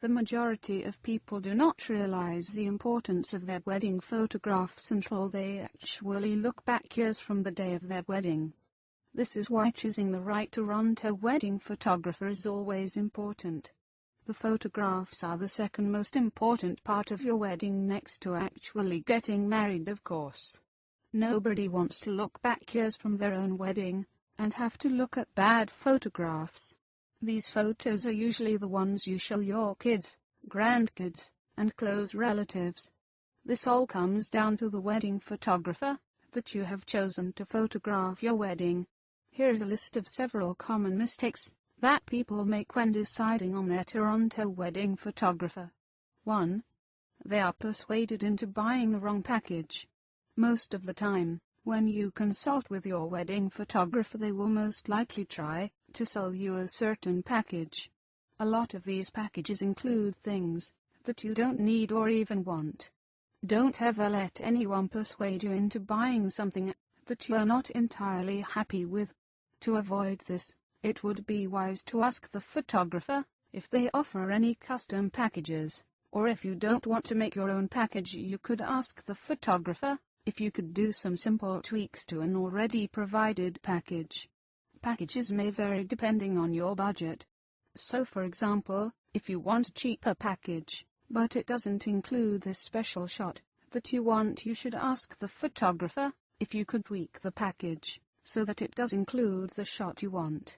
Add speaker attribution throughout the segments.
Speaker 1: The majority of people do not realize the importance of their wedding photographs until they actually look back years from the day of their wedding. This is why choosing the right Toronto wedding photographer is always important. The photographs are the second most important part of your wedding, next to actually getting married, of course. Nobody wants to look back years from their own wedding and have to look at bad photographs. These photos are usually the ones you show your kids, grandkids, and close relatives. This all comes down to the wedding photographer that you have chosen to photograph your wedding. Here's a list of several common mistakes that people make when deciding on their Toronto wedding photographer. 1. They are persuaded into buying the wrong package. Most of the time, when you consult with your wedding photographer, they will most likely try to sell you a certain package. A lot of these packages include things that you don't need or even want. Don't ever let anyone persuade you into buying something that you are not entirely happy with. To avoid this, it would be wise to ask the photographer if they offer any custom packages, or if you don't want to make your own package, you could ask the photographer if you could do some simple tweaks to an already provided package. Packages may vary depending on your budget. So for example, if you want a cheaper package, but it doesn't include this special shot that you want, you should ask the photographer if you could tweak the package so that it does include the shot you want.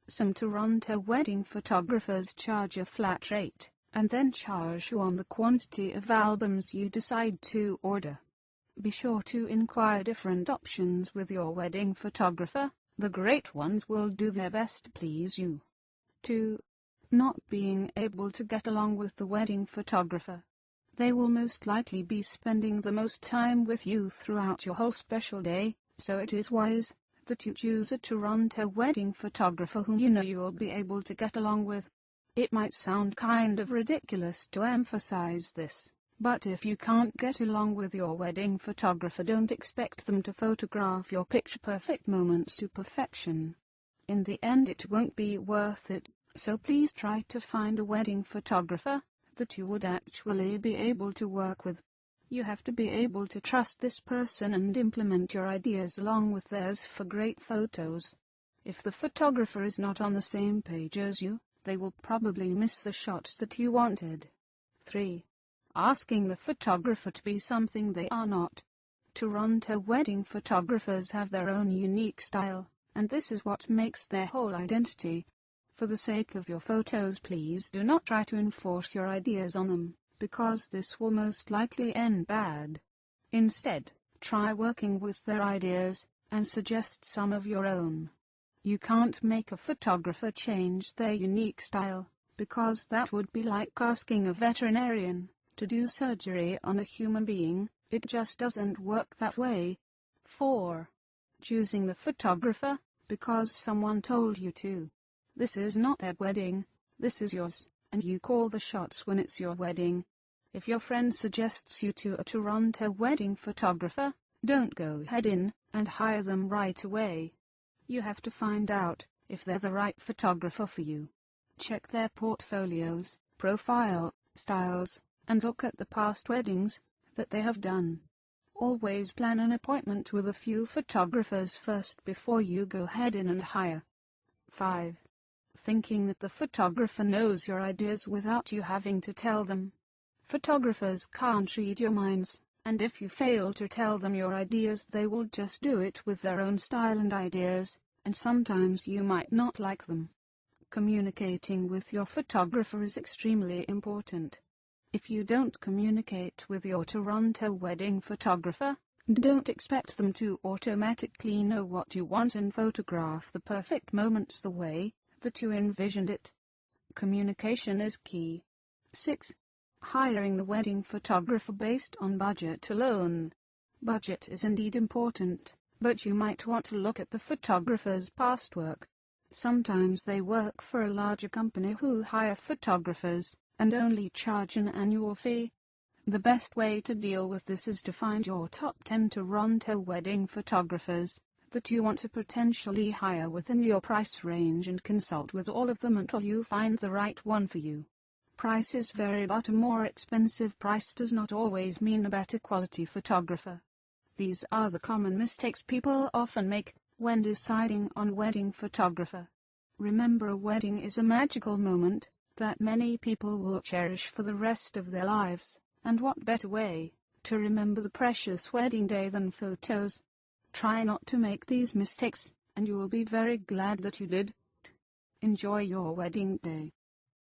Speaker 1: Some Toronto wedding photographers charge a flat rate, and then charge you on the quantity of albums you decide to order. Be sure to inquire different options with your wedding photographer. The great ones will do their best to please you. 2. Not being able to get along with the wedding photographer. They will most likely be spending the most time with you throughout your whole special day, so it is wise that you choose a Toronto wedding photographer whom you know you will be able to get along with. It might sound kind of ridiculous to emphasize this, but if you can't get along with your wedding photographer, don't expect them to photograph your picture-perfect moments to perfection. In the end, it won't be worth it, so please try to find a wedding photographer that you would actually be able to work with. You have to be able to trust this person and implement your ideas along with theirs for great photos. If the photographer is not on the same page as you, they will probably miss the shots that you wanted. 3. Asking the photographer to be something they are not. Toronto wedding photographers have their own unique style, and this is what makes their whole identity. For the sake of your photos, please do not try to enforce your ideas on them, because this will most likely end bad. Instead, try working with their ideas and suggest some of your own. You can't make a photographer change their unique style, because that would be like asking a veterinarian to do surgery on a human being. It just doesn't work that way. 4. Choosing the photographer because someone told you to. This is not their wedding, this is yours, and you call the shots when it's your wedding. If your friend suggests you to a Toronto wedding photographer, don't go ahead and hire them right away. You have to find out if they're the right photographer for you. Check their portfolios, profile, styles, and look at the past weddings that they have done. Always plan an appointment with a few photographers first before you go ahead and hire. 5. Thinking that the photographer knows your ideas without you having to tell them. Photographers can't read your minds, and if you fail to tell them your ideas, they will just do it with their own style and ideas, and sometimes you might not like them. Communicating with your photographer is extremely important. If you don't communicate with your Toronto wedding photographer, don't expect them to automatically know what you want and photograph the perfect moments the way that you envisioned it. Communication is key. 6. Hiring the wedding photographer based on budget alone. Budget is indeed important, but you might want to look at the photographer's past work. Sometimes they work for a larger company who hire photographers and only charge an annual fee. The best way to deal with this is to find your top 10 Toronto wedding photographers that you want to potentially hire within your price range and consult with all of them until you find the right one for you. Prices vary, but a more expensive price does not always mean a better quality photographer. These are the common mistakes people often make when deciding on wedding photographer. Remember, a wedding is a magical moment that many people will cherish for the rest of their lives, and what better way to remember the precious wedding day than photos? Try not to make these mistakes, and you will be very glad that you did. Enjoy your wedding day.